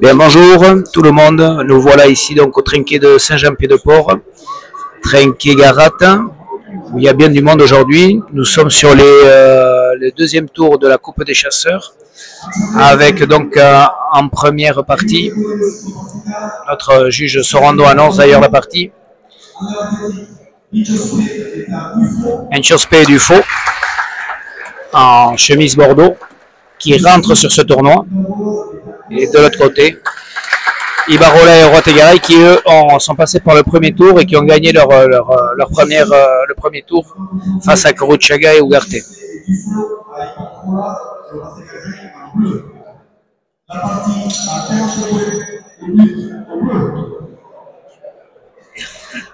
Bien, bonjour tout le monde, nous voilà ici donc au Trinquet de Saint-Jean-Pied-de-Port, Trinquet-Garat, où il y a bien du monde aujourd'hui. Nous sommes sur les deuxième tour de la Coupe des Chasseurs, avec donc en première partie, notre juge Sorando annonce d'ailleurs la partie, Enchospé du Faux, en chemise bordeaux, qui rentre sur ce tournoi. Et de l'autre côté, Ibarola et Rotegaray qui eux sont passés par le premier tour et qui ont gagné le premier tour face à Coruchaga et Ugarte.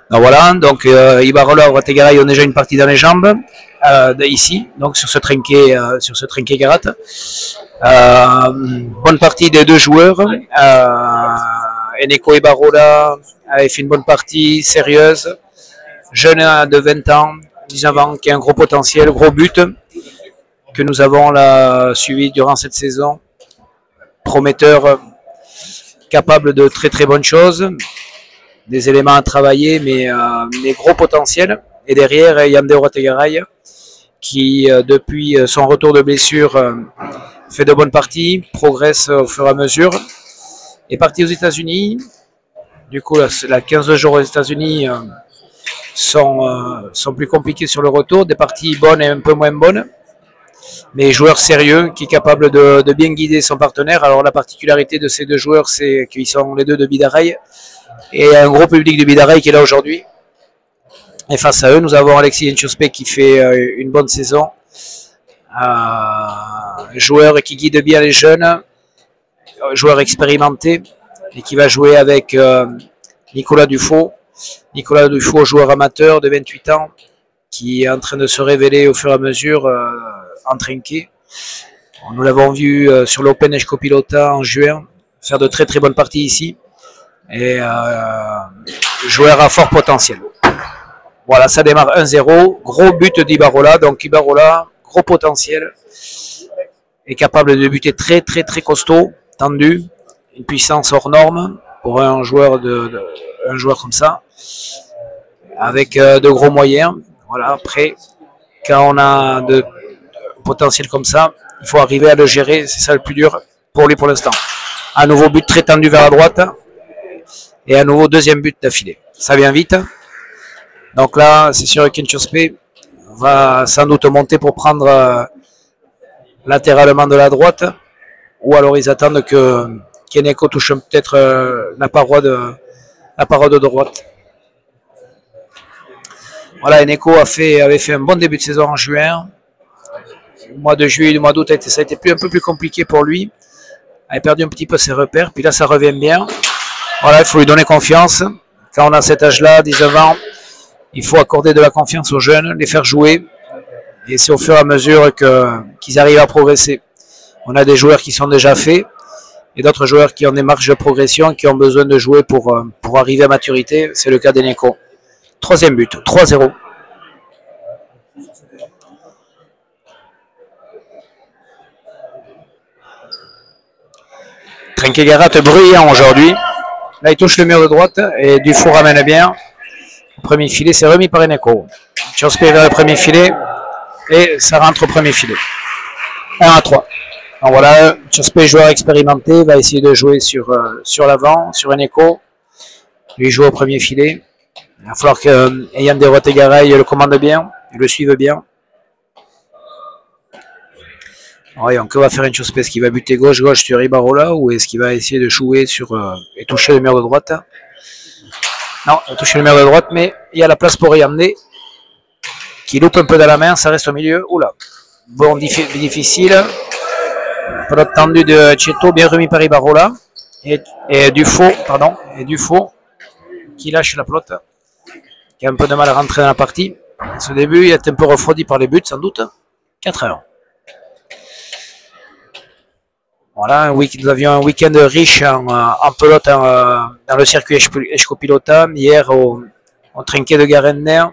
Donc voilà, donc Ibarola et Rotegaray ont déjà une partie dans les jambes ici, donc sur ce trinquet Garat. Bonne partie des deux joueurs. Eneko Ibarola avait fait une bonne partie, sérieuse. Jeune de 20 ans, 19 ans, qui a un gros potentiel, gros but que nous avons là, suivi durant cette saison. Prometteur, capable de très très bonnes choses. Des éléments à travailler, mais gros potentiel. Et derrière, Yande Rotegaray, qui depuis son retour de blessure fait de bonnes parties, progresse au fur et à mesure. Est parti aux États-Unis. Du coup, la 15 jours aux États-Unis sont plus compliqués sur le retour. Des parties bonnes et un peu moins bonnes. Mais joueur sérieux qui est capable de bien guider son partenaire. Alors la particularité de ces deux joueurs, c'est qu'ils sont les deux de Bidaraï. Et un gros public de Bidaraï qui est là aujourd'hui. Et face à eux, nous avons Alexis Enchospé qui fait une bonne saison. Joueur qui guide bien les jeunes, joueur expérimenté et qui va jouer avec Nicolas Dufaux. Nicolas Dufaux, joueur amateur de 28 ans qui est en train de se révéler au fur et à mesure en trinquet. Nous l'avons vu sur l'Open Escopilota en juin faire de très très bonnes parties ici et joueur à fort potentiel. Voilà, ça démarre 1-0, gros but d'Ibarola, donc Ibarola, gros potentiel, est capable de buter très très très costaud, tendu, une puissance hors norme pour un joueur comme ça, avec de gros moyens. Voilà, après, quand on a de potentiel comme ça, il faut arriver à le gérer, c'est ça le plus dur pour lui pour l'instant. Un nouveau but très tendu vers la droite, et un nouveau deuxième but d'affilée. Ça vient vite. Donc là, c'est sûr que Enchospé va sans doute monter pour prendre latéralement de la droite, ou alors ils attendent que Eneko touche peut-être la paroi de droite. Voilà, Eneko avait fait un bon début de saison en juin. Le mois de juillet et le mois d'août, ça a été un peu plus compliqué pour lui. Il a perdu un petit peu ses repères, puis là ça revient bien. Voilà, il faut lui donner confiance. Quand on a cet âge-là, 19 ans, il faut accorder de la confiance aux jeunes, les faire jouer. Et c'est au fur et à mesure qu'ils arrivent à progresser. On a des joueurs qui sont déjà faits et d'autres joueurs qui ont des marges de progression, qui ont besoin de jouer pour arriver à maturité. C'est le cas d'Eneko. Troisième but, 3-0. Trinquet-Garat bruyant aujourd'hui. Là, il touche le mur de droite et Dufour ramène bien. Le premier filet, c'est remis par Eneko. Enchospé vers le premier filet et ça rentre au premier filet. 1-3. Donc voilà, Enchospé, joueur expérimenté, va essayer de jouer sur l'avant, sur Eneko. Lui joue au premier filet. Il va falloir que Yande Rotegaray le commande bien, et le suive bien. Ouais, donc, que va faire Enchospé? Est-ce qu'il va buter gauche sur Ibarola ou est-ce qu'il va essayer de jouer et toucher le mur de droite? Non, il va toucher le mur de droite, mais il y a la place pour Yande qui loupe un peu dans la main, ça reste au milieu. Oula, bon, difficile. Pelote tendue de Cheto, bien remis par Ibarola. Et Dufaux qui lâche la pelote, qui a un peu de mal à rentrer dans la partie. À ce début, il est un peu refroidi par les buts, sans doute. 4-1. Voilà, nous avions un week-end riche en pelote dans le circuit Escopilota. Hier, au Trinquet de Garenner.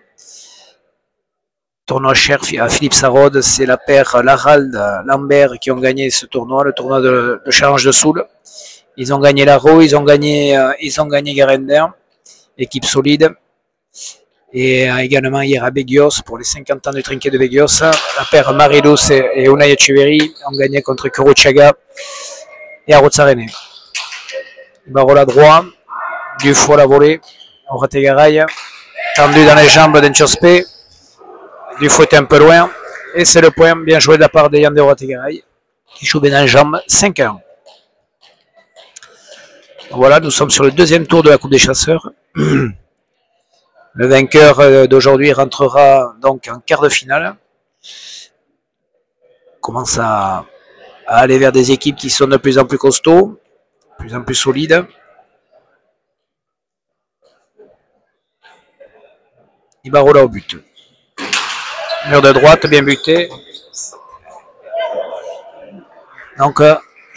Tournoi cher à Philippe Sarraud, c'est la paire Larald Lambert qui ont gagné ce tournoi, le tournoi de Challenge de Soule. Ils ont gagné l'Aro, ils ont gagné Garender, équipe solide. Et également hier à Begios, pour les 50 ans du trinquet de Begios, la paire Marilous et Unai Echeverry ont gagné contre Kurochaga et Arozarene. Barola droit, Dufault à la volée, Orategaray, tendu dans les jambes d'Enchospé. Dufault était un peu loin, et c'est le point bien joué de la part de Yann de Orategaray, qui joue bien dans les jambes, 5-1. Voilà, nous sommes sur le deuxième tour de la Coupe des Chasseurs. Le vainqueur d'aujourd'hui rentrera donc en quart de finale. On commence à aller vers des équipes qui sont de plus en plus costauds, de plus en plus solides. Ibarola au but. Mur de droite, bien buté. Donc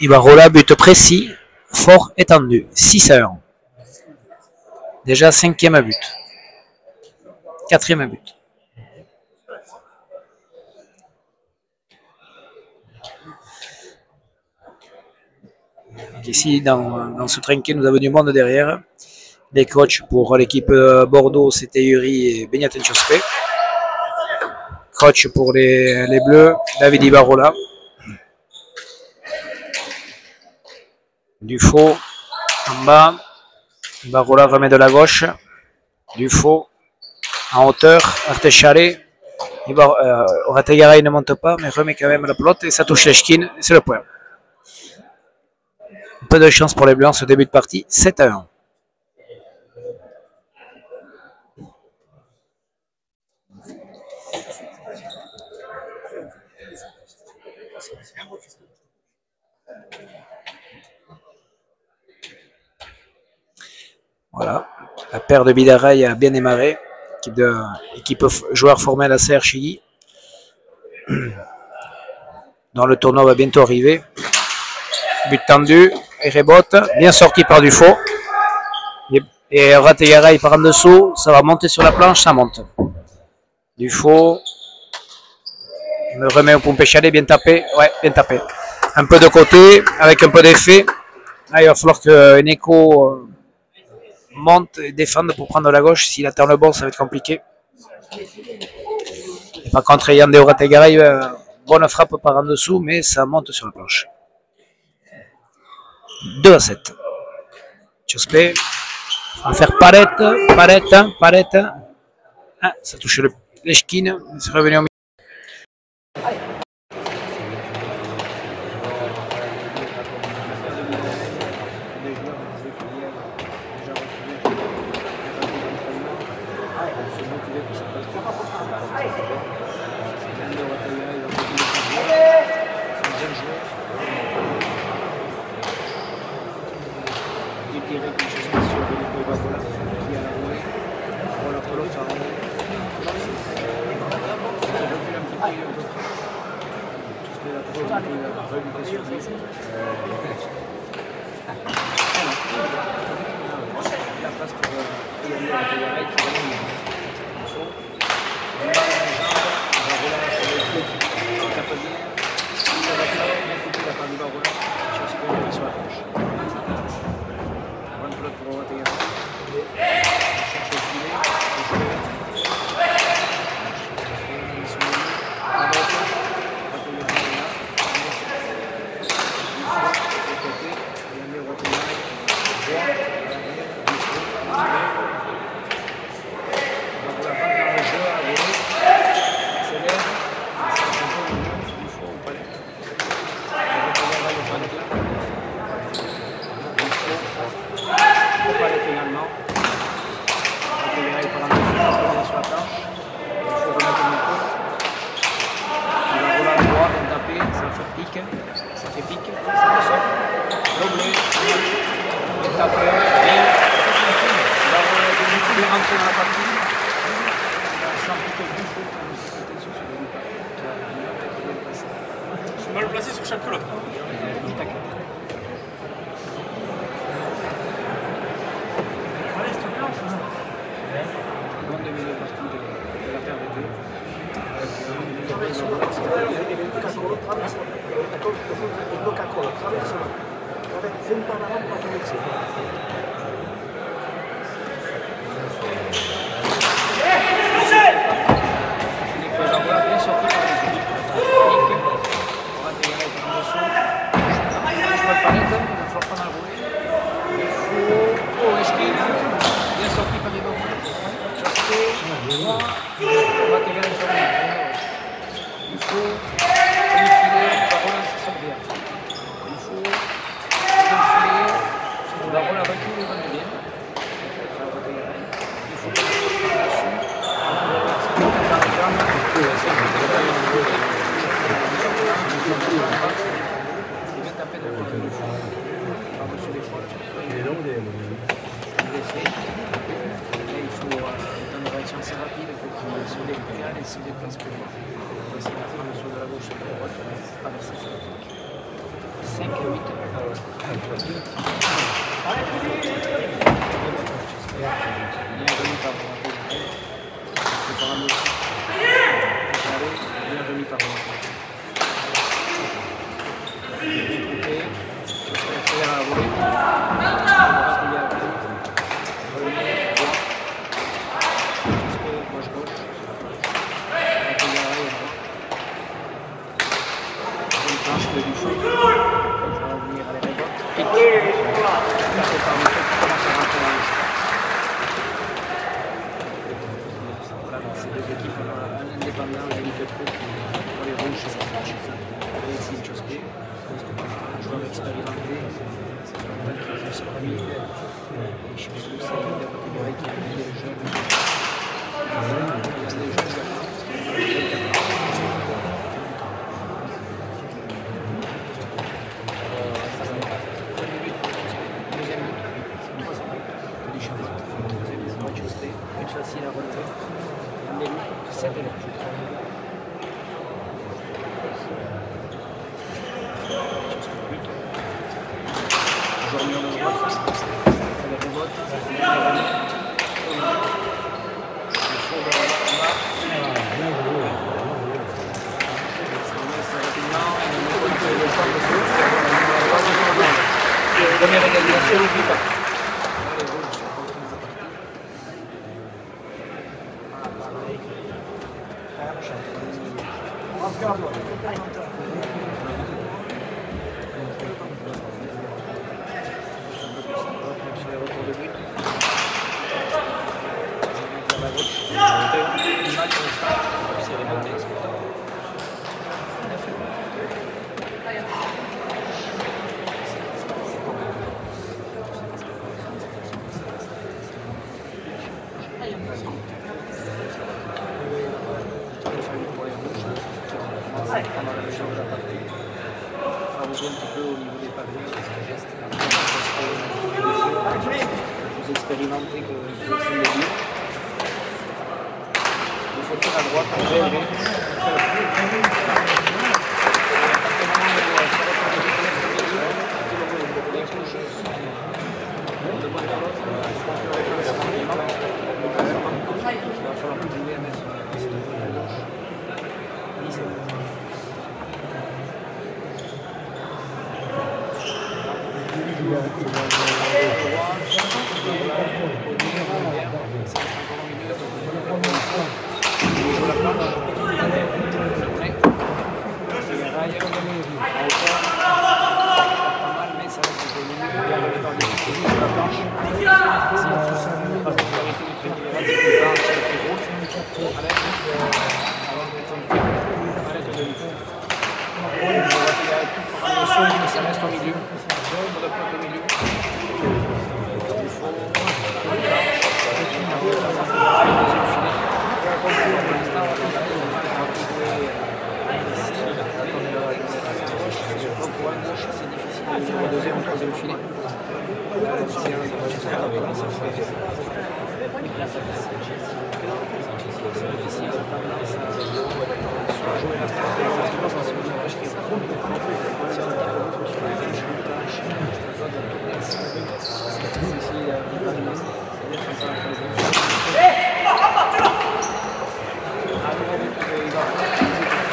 Ibarola, but précis, fort étendu. 6-1. Déjà 5e but. 4e but. Donc ici, dans ce trinquet, nous avons du monde derrière. Les coachs pour l'équipe Bordeaux, c'était Yuri et Benyat Enchospé. Coach pour les Bleus, David Ibarola. Dufault en bas. Ibarola remet de la gauche. Dufault en hauteur. Artechale. Orategaray ne monte pas, mais remet quand même la pelote et ça touche Lechkin. C'est le point. Un peu de chance pour les Bleus en ce début de partie. 7-1. Voilà, la paire de Bidaraï a bien démarré. Équipe joueurs formés à la CRCI. Dont le tournoi va bientôt arriver. But tendu et rebote, bien sorti par Dufault. Et Orategaray par en dessous, ça va monter sur la planche, ça monte. Dufault me remet au Pompéchalé, bien tapé, ouais, bien tapé. Un peu de côté, avec un peu d'effet. Là, il va falloir que Neko monte et défende pour prendre la gauche. S'il attend le bon, ça va être compliqué. Et par contre, Yann de Orategaray, bonne frappe par en dessous, mais ça monte sur la planche. 2-7. Chospé va faire Palette. Ah, ça touche l'Eshkin, c'est revenu au milieu. Mal placé sur chaque pelote.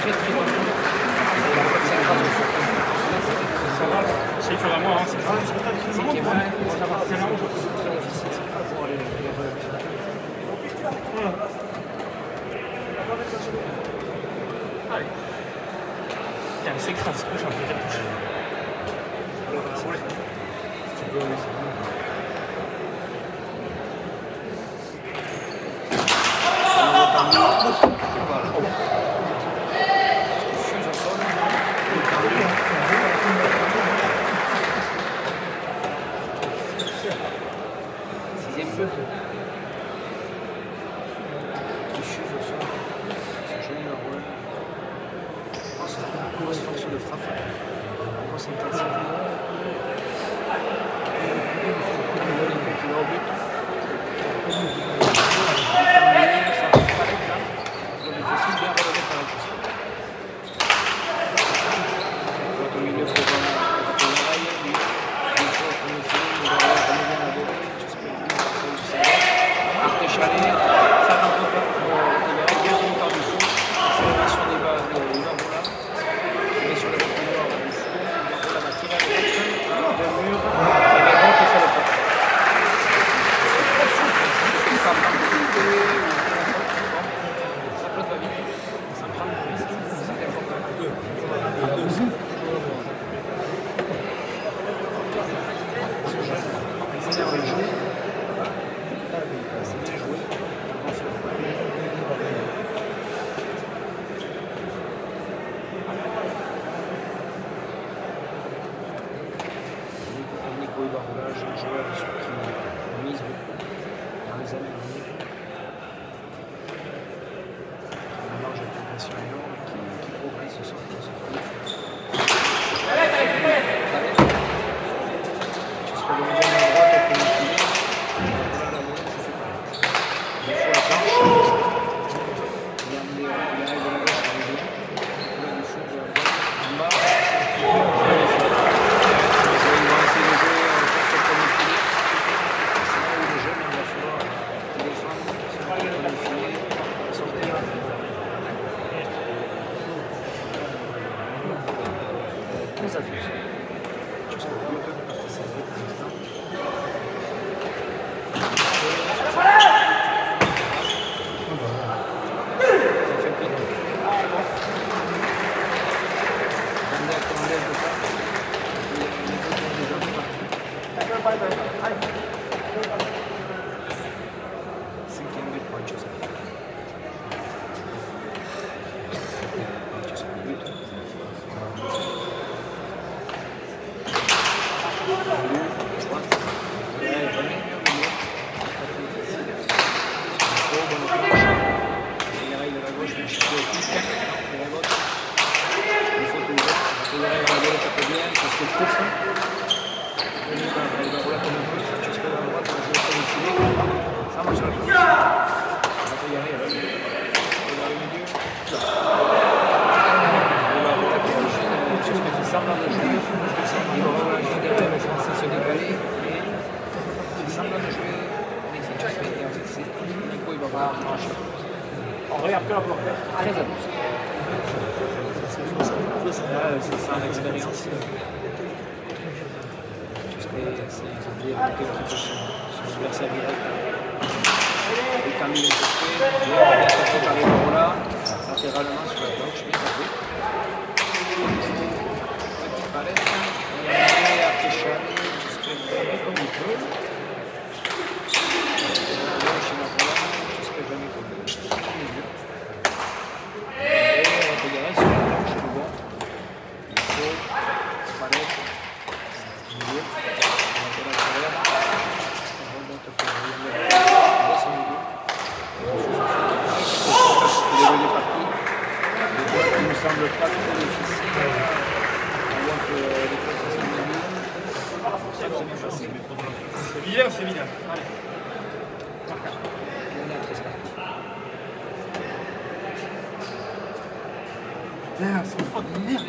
très Allez. Tiens, elle s'écrase, je suis un peu touché. Tu peux aller. Sixième feu. Grosse force de frappe, grosse intensité. C'est ça l'expérience. J'espère que son adversaire direct. Et Camille Entesté, il a bien tapé par les là, latéralement sur la gauche, bien tapé. Petite palette, il a Artéchani, j'espère jamais comme il peut. Gauche, il a Roland, j'espère jamais comme il peut. Et on va regarder sur la gauche, le bon. Palette, milieu, on va la carrière, on remonte pour le descend au milieu. Il est parti. Il ne me semble pas trop difficile. On voit que les choses sont bien. Ça c'est bien passé. C'est bien, c'est bien. Allez. On est à 13 parties. Putain, c'est une faute de merde.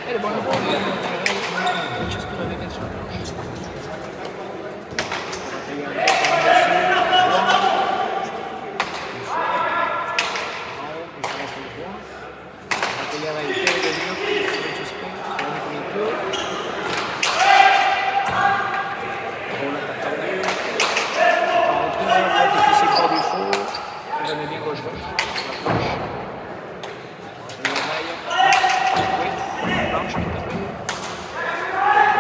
Elle est bonne. jeu. On l'attaque tendue. En retour, très difficile pour du faux. Il aime bien gauche-gauche. La planche. Oui, la planche tout à fait.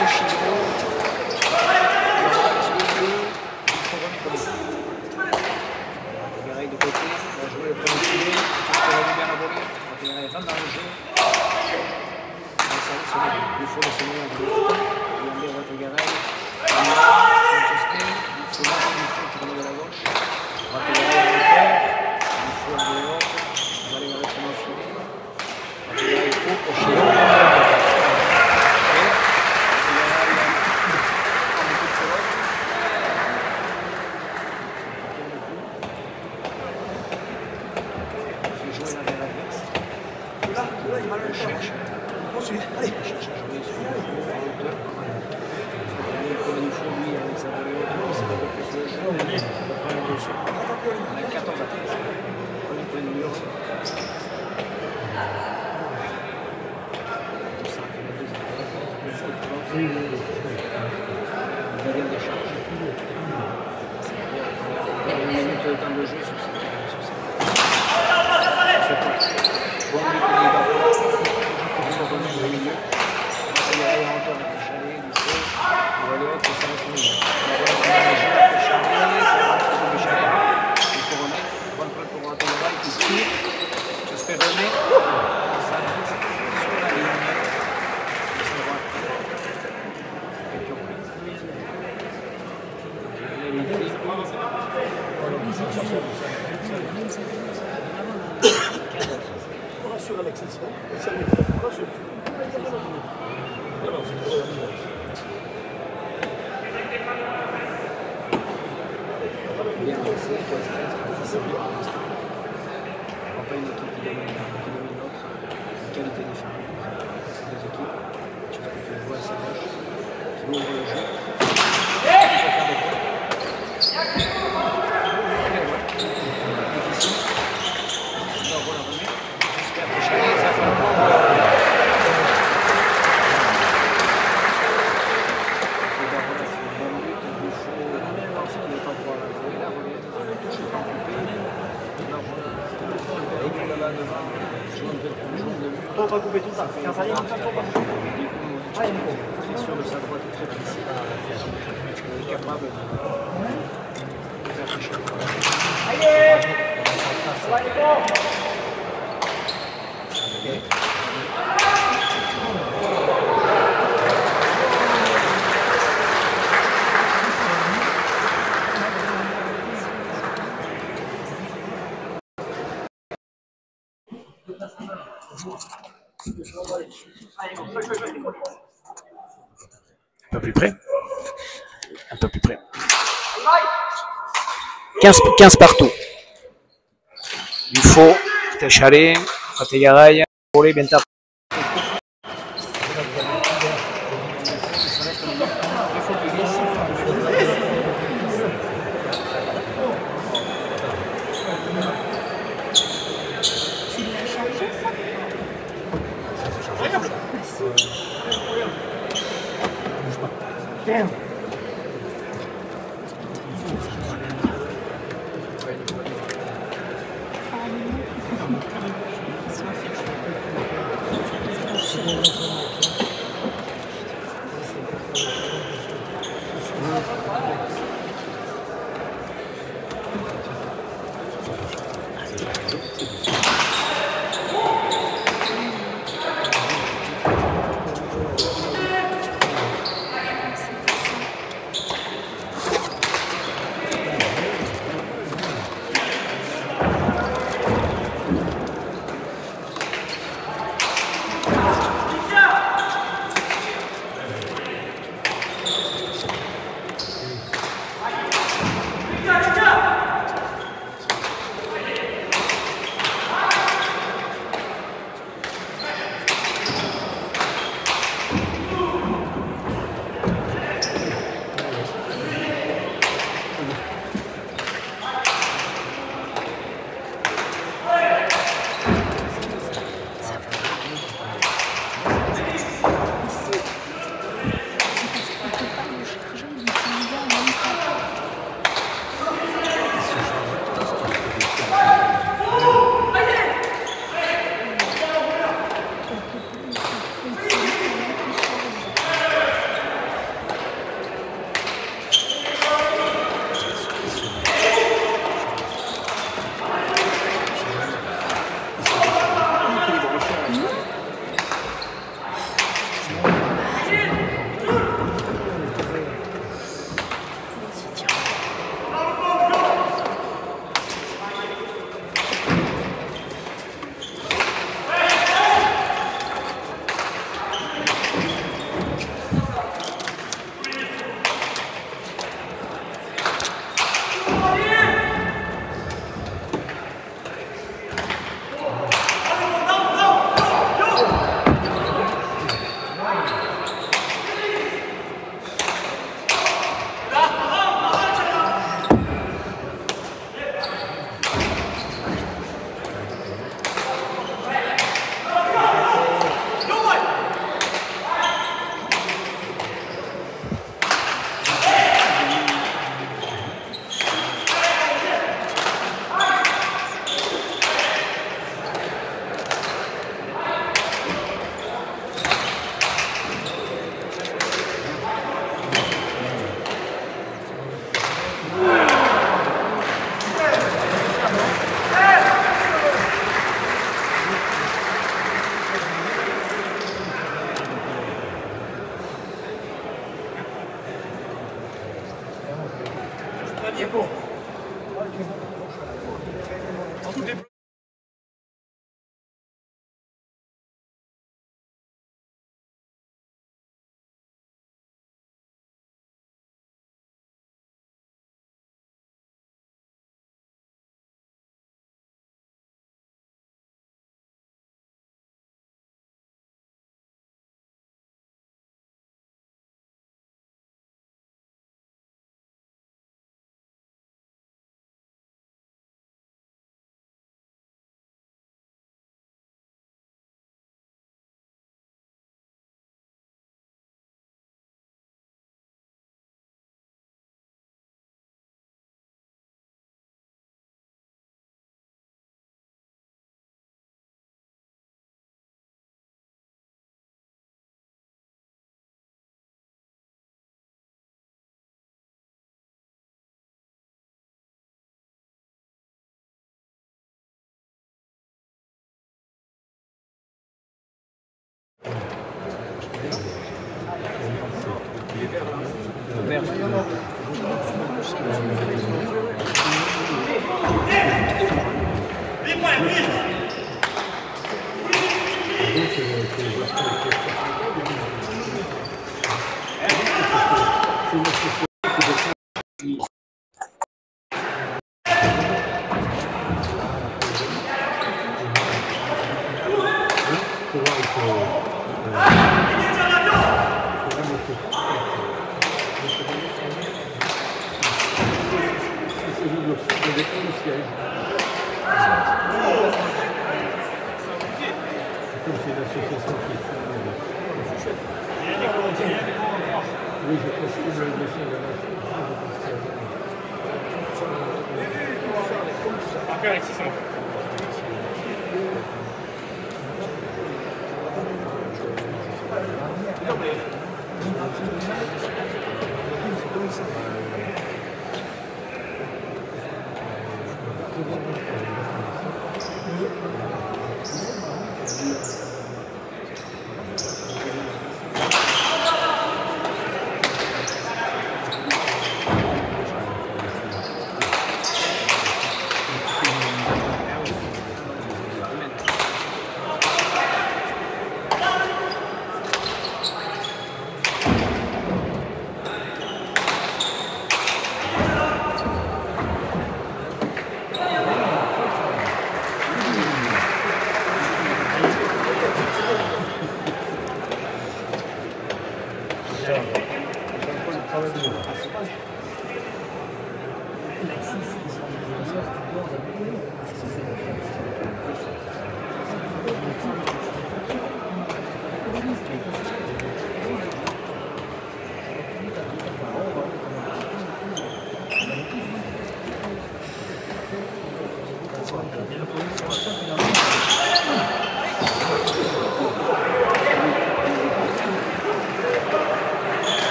Le chiro. Il faut remettre comme ça. Garay de côté. Il va jouer le premier filet. Il va bien la volée. Garay rentre dans le jeu. Il faut le semer à droite. Il y a bien votre Garay. Francesco. Il faut mettre du faux qui remet de la gauche. Votre Garay à l'épaule. Il faut de l'autre. Vous allez avec le filet. Votre Garay coupe au chiro. Allez. On a 14 à 13. Premier point de mur. Deuxième décharge. Une minute de temps de jeu sur cette bon il faut remettre au milieu. Il y a en hauteur avec le chalet, du feu. Il va aller haut pour ça reste au milieu. Il va aller le chalet, ça rentre sur le chalet. Il faut remettre. Bonne prête pour rater le bail qui tire. J'espère remettre. Et ça reste sur la ligne. Il se voit. Et tu remets. Il est libre. Rassure Alexis. Rassure. Bien lancé, c'est bien. On pas une équipe qui domine l'autre. Une qualité différente. Ces deux équipes. Tu vois que tu le vois à sa gauche. Qui ouvre le jeu. Il faut faire des points. Difficile. Non, voilà, remet. J'espère que Chalet, ça fait un bon. On va couper tout ça. Très sûr de sa droite est très précis. Il est capable de faire quelque chose. Un peu plus près. Un peu plus près. 15 partout. Du faux, c'était Chalet, c'était Garay, volé bien tapé. Damn.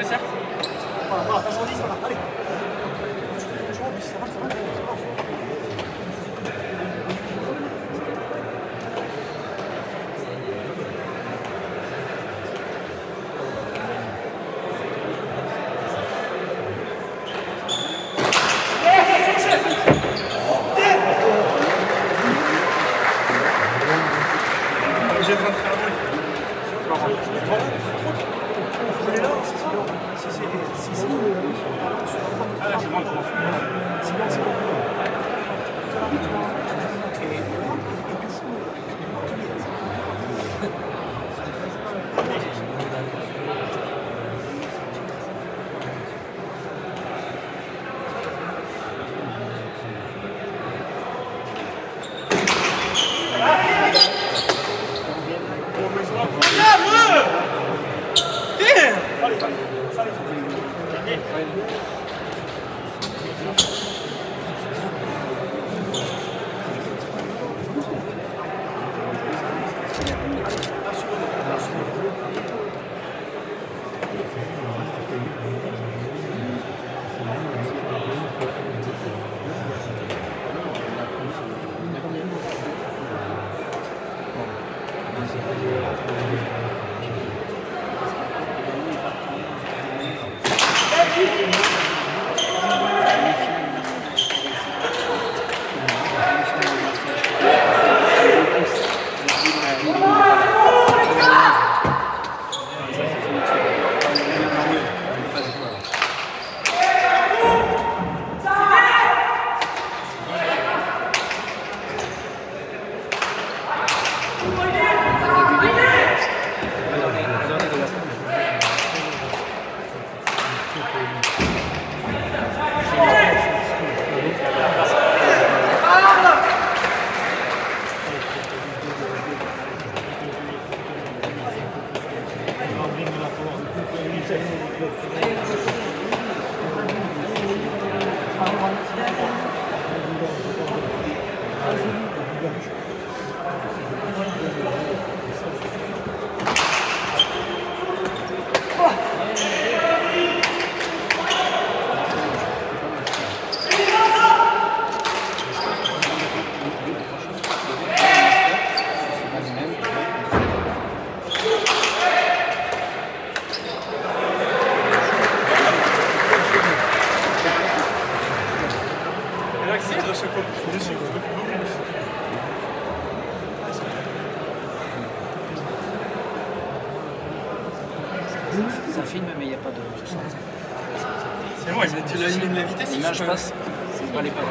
ça. Voilà, voilà, t'as 110, voilà, allez. Ça va, ça va. Ça filme, mais il n'y a pas de son. C'est bon, tu l'as mis de la vitesse. L'image passe, c'est pas les paroles.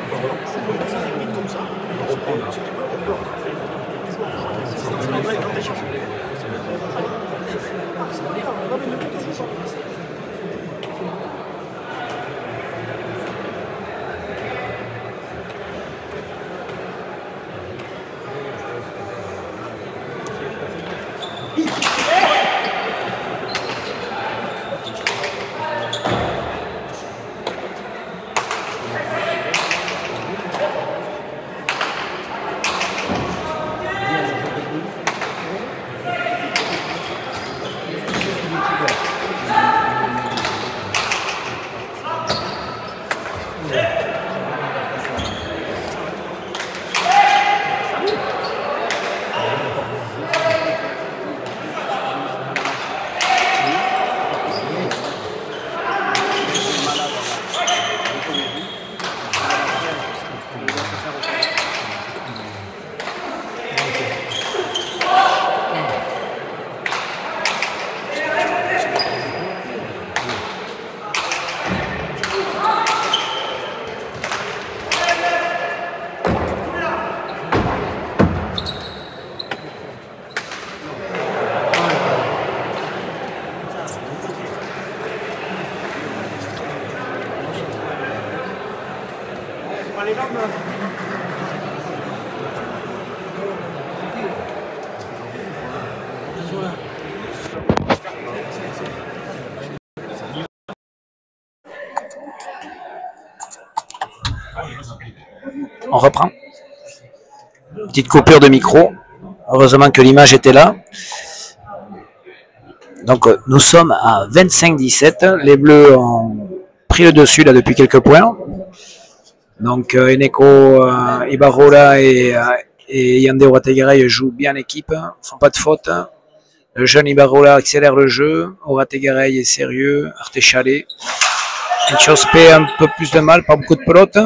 On reprend. Petite coupure de micro. Heureusement que l'image était là. Donc nous sommes à 25-17. Les Bleus ont pris le dessus là depuis quelques points. Donc Eneko Ibarrola et Yande Orategaray jouent bien l'équipe, ne font pas de faute. Le jeune Ibarrola accélère le jeu. Orategaray est sérieux. Artechale. Enchospe un peu plus de mal, pas beaucoup de pelote.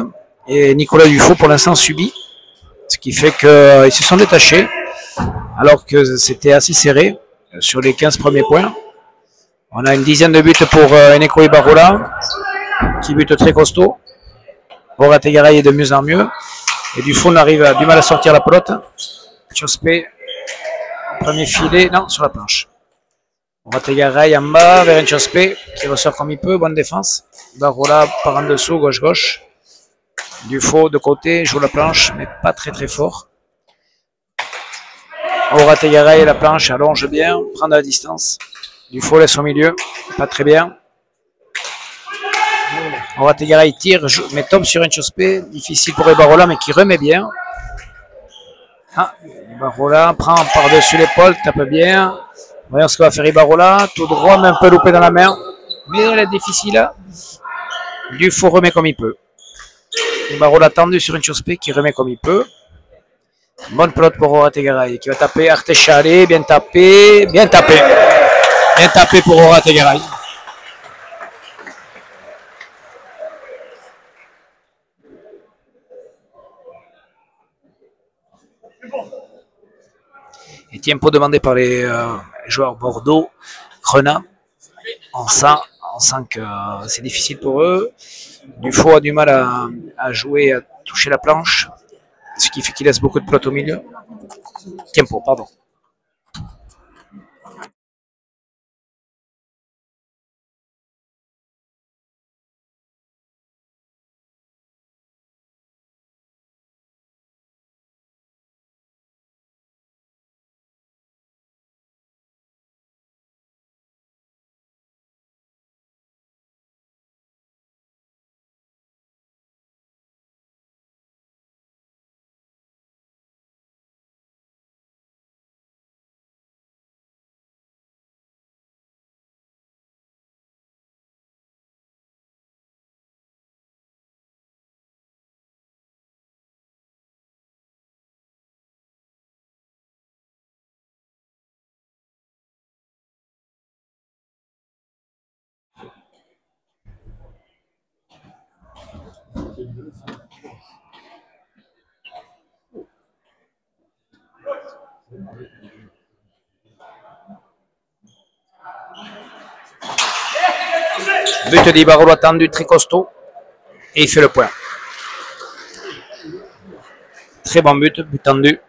Et Nicolas Dufaux pour l'instant subit. Ce qui fait qu'ils se sont détachés. Alors que c'était assez serré sur les 15 premiers points. On a une dizaine de buts pour Eneko Ibarrola, qui bute très costaud. Orategaray est de mieux en mieux. Et Dufaux arrive du mal à sortir la pelote. Enchospe. Premier filet, non, sur la planche. Orategaray en bas vers Enchospe qui ressort comme il peut, bonne défense. Ibarrola par en dessous, gauche-gauche. Dufaux de côté, joue la planche, mais pas très fort. Orategaray, la planche allonge bien, prend de la distance. Dufaux laisse au milieu, pas très bien. Orategaray tire, mais tombe sur Enchospe, difficile pour Ibarrola, mais qui remet bien. Ah, Ibarrola prend par-dessus l'épaule, tape bien. Voyons ce que va faire Ibarrola. Tout droit, mais un peu loupé dans la main. Mais elle est difficile. Dufaux remet comme il peut. Ibarrola tendu sur Enchospe qui remet comme il peut. Bonne pelote pour Orategaray qui va taper Artechale. Bien tapé. Bien tapé. Bien tapé pour Orategaray. Et tempo demandé par les joueurs Bordeaux, Grenat. On sent que c'est difficile pour eux. Dufaux a du mal à jouer, à toucher la planche, ce qui fait qu'il laisse beaucoup de pelote au milieu. Tempo, pardon. But d'Ibarrola tendu, très costaud. Et il fait le point. Très bon but tendu.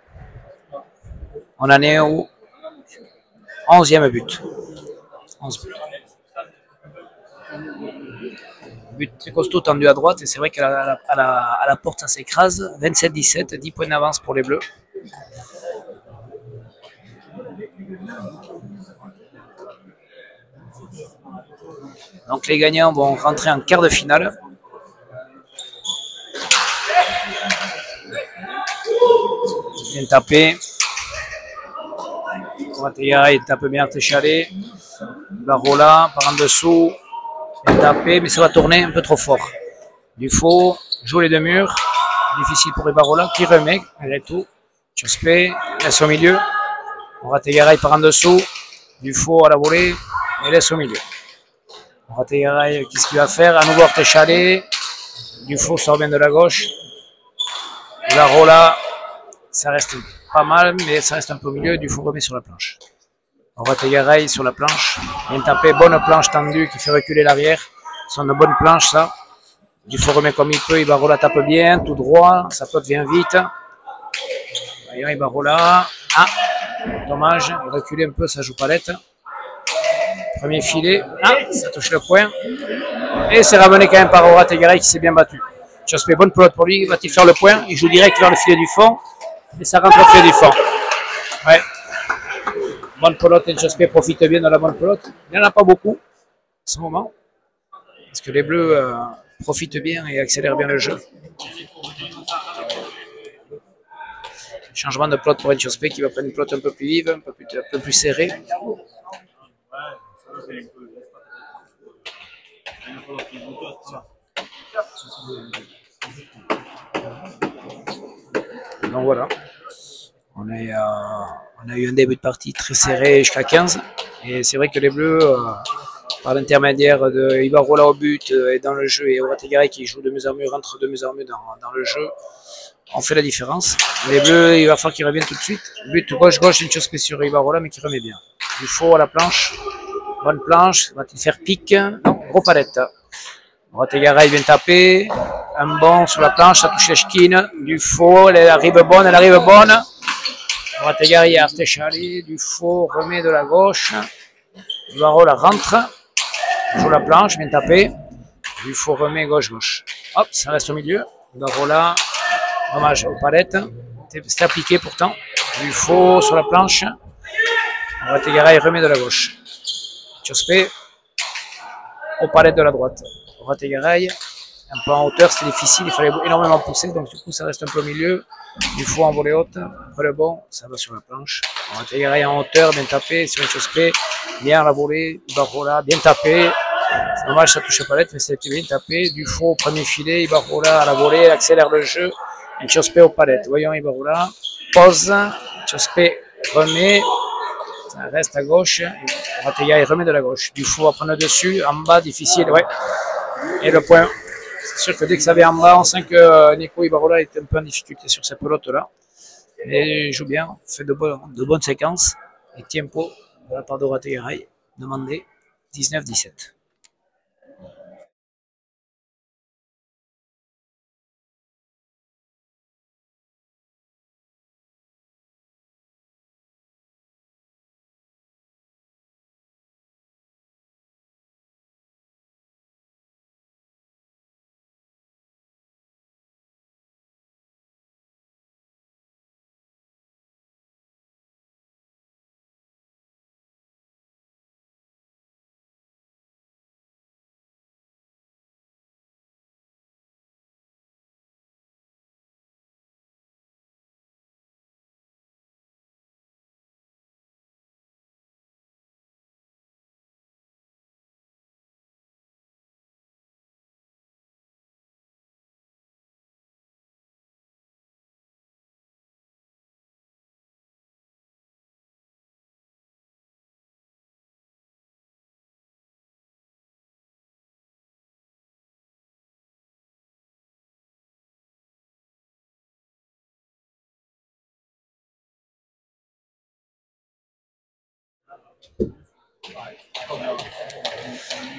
On en est au 11e but. 11 buts. But très costaud tendu à droite. Et c'est vrai qu'à la porte, ça s'écrase. 27-17, 10 points d'avance pour les Bleus. Donc les gagnants vont rentrer en quart de finale. Bien tapé. Orategaray tape bien Artechale. Ibarrola par en dessous. Bien tapé, mais ça va tourner un peu trop fort. Dufaux joue les deux murs. Difficile pour Ibarrola qui remet malgré tout. Enchospe laisse au milieu. Orategaray par en dessous. Dufaux à la volée et laisse au milieu. Orategaray, qu'est-ce qu'il va faire? À nouveau Artechale. Dufaux sort bien de la gauche. Ibarrola, ça reste pas mal, mais ça reste un peu au milieu. Dufaux remet sur la planche. Orategaray sur la planche. Bien tapé, bonne planche tendue qui fait reculer l'arrière. Ce sont de bonnes planches, ça. Dufaux remet comme il peut. Ibarrola tape bien, tout droit. Sa pelote vient vite. Voyons Ibarrola. Ah, dommage. Il recule un peu, ça joue palette. Premier filet. Ah, ça touche le point. Et c'est ramené quand même par Orategaray qui s'est bien battu. Enchospe, bonne pelote pour lui. Va-t-il faire le point? Il joue direct vers le filet du fond. Et ça rentre au filet du fond. Ouais. Bonne pelote. Enchospe profite bien de la bonne pelote. Il n'y en a pas beaucoup en ce moment. Parce que les Bleus profitent bien et accélèrent bien le jeu. Changement de pelote pour Enchospe qui va prendre une pelote un peu plus vive, un peu plus serrée. Donc voilà. On a eu un début de partie très serré jusqu'à 15. Et c'est vrai que les Bleus, par l'intermédiaire de Ibarrola au but et dans le jeu, et Orategari qui joue de mieux en mieux, rentre de mieux en mieux dans le jeu, on fait la différence. Les Bleus, il va falloir qu'ils reviennent tout de suite. But gauche-gauche, une chose sur Ibarrola, mais qui remet bien. Du faux à la planche. Bonne planche. Va-t-il faire pique? Non, gros palette. Orategari vient taper. Un bon sur la planche, ça touche Eshkin. Du faux, elle arrive bonne, elle arrive bonne. Orategari a Artechali. Du faux, remet de la gauche. Ibarrola rentre. Joue la planche, vient taper. Du faux, remet gauche-gauche. Hop, ça reste au milieu. Ibarrola. Dommage aux palettes, c'est appliqué pourtant. Du faux sur la planche. Orategari remet de la gauche. Tchospe aux palettes de la droite. Orategari un peu en hauteur, c'était difficile, il fallait énormément pousser, donc du coup ça reste un peu au milieu. Du faux en volée haute. Après le bon, ça va sur la planche. Orategari en hauteur, bien tapé sur une Tchospe. Bien à la volée. Ibarrola bien tapé. C'est dommage, ça touche aux palettes, mais c'était bien tapé. Du faux au premier filet. Ibarrola à la volée, accélère le jeu. Et Tchospe aux palettes. Voyons Ibarrola. Pose. Tchospe remet. Ça reste à gauche. Orategari remet de la gauche. Du faux à prendre dessus. En bas, difficile. Ouais. Et le point. C'est sûr que dès que ça vient en bas, on sent que Nico Ibarrola est un peu en difficulté sur cette pelote-là. Mais il joue bien. Fait de bonnes séquences. Et tempo de la part d'Orategari. Demandé 19-17.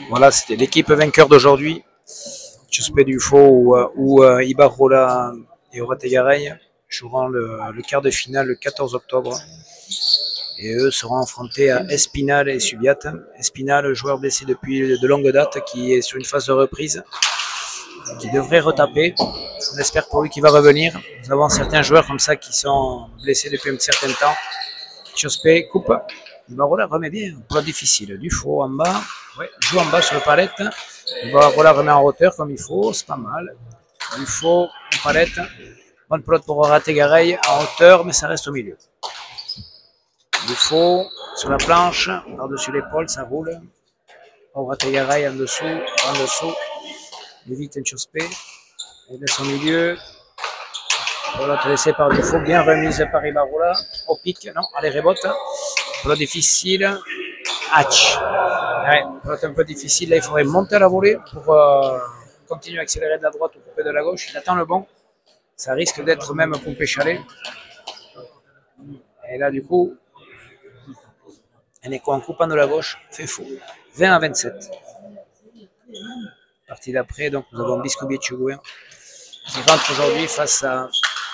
Voilà, c'était l'équipe vainqueur d'aujourd'hui. Tchospe Dufaux ou Ibarrola et Orategari joueront le quart de finale le 14 octobre. Et eux seront affrontés à Espinal et Subiat. Espinal, joueur blessé depuis de longue date, qui est sur une phase de reprise, qui devrait retaper. On espère pour lui qu'il va revenir. Nous avons certains joueurs comme ça qui sont blessés depuis un certain temps. Tchospe coupe. Ibarrola remet bien, plat difficile. Dufaux en bas, ouais, joue en bas sur le palette. Ibarrola remet en hauteur comme il faut, c'est pas mal. Dufaux en palette. Bonne pelote pour Orategari en hauteur, mais ça reste au milieu. Dufaux sur la planche, par-dessus l'épaule, ça roule. Orategari en dessous. Évite un Tchospe. Il laisse au milieu. Pelote laissée par Dufaux, bien remise par Ibarrola. Au pic, non, allez, rebote. Pelote difficile. Hatch. Ouais, pelote un peu difficile. Là, il faudrait monter à la volée pour continuer à accélérer de la droite ou couper de la gauche. Il attend le bon. Ça risque d'être même pompé chalet. Et là, du coup, en coupant de la gauche, fait faux. 20-27. Partie d'après, donc nous avons Biscoubi et Tchougouen qui rentre aujourd'hui face à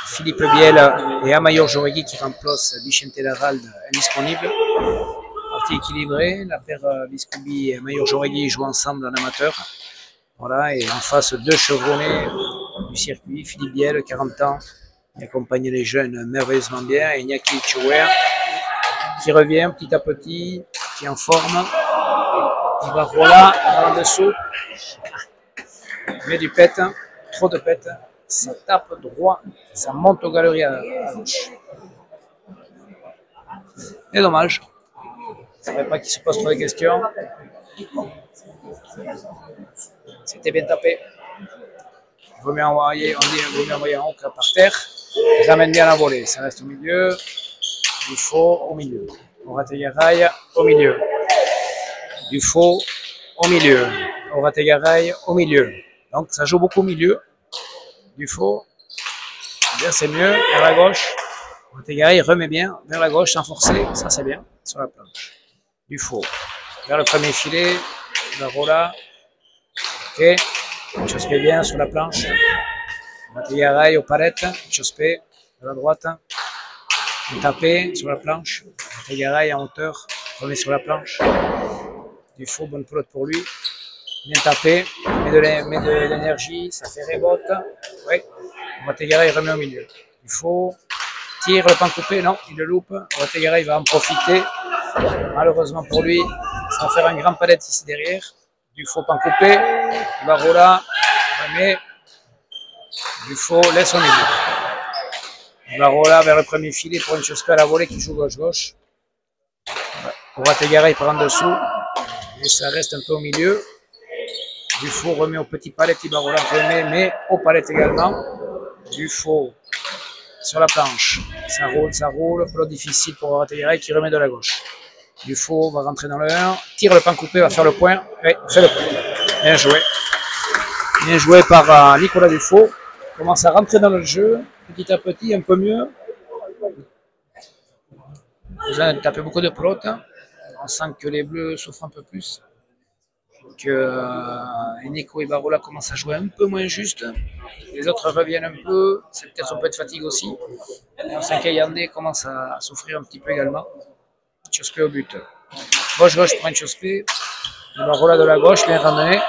Philippe Biel et Amayor Joregui qui remplace Vicente Laralde indisponible. Partie équilibrée, la paire Biscoubi et Amayor Joregui jouent ensemble en amateur. Voilà, et en face deux chevronnés du circuit, Philippe Biel, 40 ans, qui accompagne les jeunes merveilleusement bien, et Iñaki Tchouer qui revient petit à petit, qui est en forme. Ibarrola en dessous, met du pet, trop de pet, ça tape droit, ça monte aux galeries à gauche. Et dommage, il ne faudrait pas qu'il se pose trop de questions. C'était bien tapé. Il vaut mieux envoyer, il vaut mieux envoyer un haut que par terre. Il ramène bien la volée. Ça reste au milieu. Du faux au milieu. Orategaraï au milieu. Du faux au milieu. Orategaraï au milieu. Donc ça joue beaucoup au milieu. Du faux. Bien, c'est mieux. Vers la gauche. Orategaraï remet bien vers la gauche sans forcer. Ça c'est bien. Sur la planche. Du faux. Vers le premier filet. La rola. Ok. Chospé bien sur la planche. Orategaraï aux palettes. Chospé de la droite. Tapé sur la planche. Orategaraï en hauteur. Remet sur la planche. Du faux, bonne pelote pour lui. Bien tapé. Met de l'énergie. Ça fait rebote. Oui. Orategaraï remet au milieu. Du faux. Tire le pan coupé. Non, il le loupe. Orategaraï va en profiter. Malheureusement pour lui, ça va faire un grand palette ici derrière. Du faux pan coupé. Ibarrola remet. Du faux laisse au milieu. Ibarrola vers le premier filet pour une Chospé à la volée qui joue gauche-gauche. Orategaraï prend en dessous. Et ça reste un peu au milieu. Du faux remet au petit palette. Ibarrola remet, mais au palette également. Du faux sur la planche. Ça roule. Plot difficile pour Orategaraï qui remet de la gauche. Du faux va rentrer dans le 1. Tire le pan coupé, va faire le point. Oui, fait le point. Bien joué. Bien joué par Nicolas Dufaux. Commence à rentrer dans le jeu. Petit à petit, un peu mieux. Vous avez tapé beaucoup de pelote. On sent que les bleus souffrent un peu plus. Que Nico et Barola commencent à jouer un peu moins juste. Les autres reviennent un peu. C'est peut-être un peu de fatigue aussi. Et on sent qu'Ayandé commence à souffrir un petit peu également. Chospé au but. Gauche-gauche pour un Chospé. Barola de la gauche, bien randonné.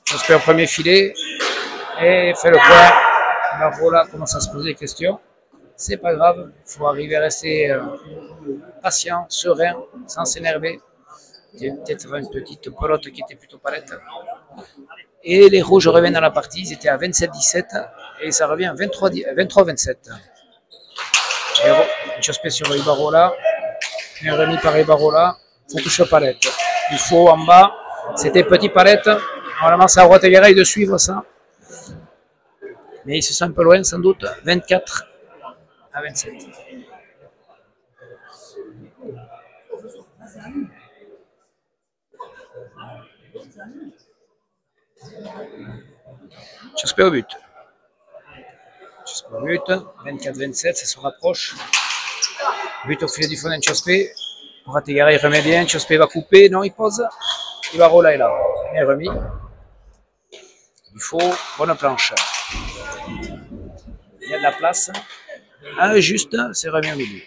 Chospé au premier filet. Et fait le point. Barola commence à se poser des questions. C'est pas grave. Il faut arriver à rester patient, serein, sans s'énerver. Peut-être une petite pelote qui était plutôt palette. Et les rouges reviennent dans la partie. Ils étaient à 27-17 et ça revient à 23-27. Chospé sur Ibarrola. Bien remis par Ibarrola. Ça touche la palette. Il faut en bas. C'était petit palette. Normalement, c'est à Orategaraï de suivre ça. Mais il se sent un peu loin, sans doute. 24-27. Chospé au but. Chospé au but. 24-27, ça se rapproche. But au filet du fond d'un Chospé. Orategaraï remet bien. Chospé va couper. Non, il pose. Ibarrola est là. Bien remis. Il faut bonne planche. Il y a de la place. Un juste, c'est remis au milieu.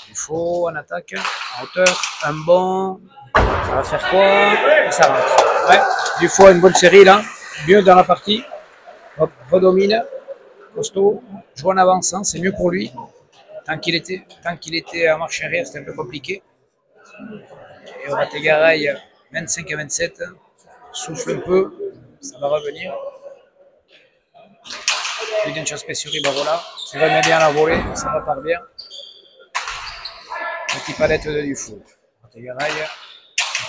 Il faut en attaque, en hauteur, un bon. Ça va faire quoi? Et ça rentre. Ouais. Du faux, une bonne série là. Mieux dans la partie. Hop, redomine. Costaud. Joue en avançant, c'est mieux pour lui. Tant qu'il était en marche arrière, c'était un peu compliqué. Et Orategaraï, 25-27. Souffle un peu. Ça va revenir. Il y a une Chospé sur Ibarrola qui remet bien la volée, ça repart bien. Petit palette de Dufaux. Orategaraï,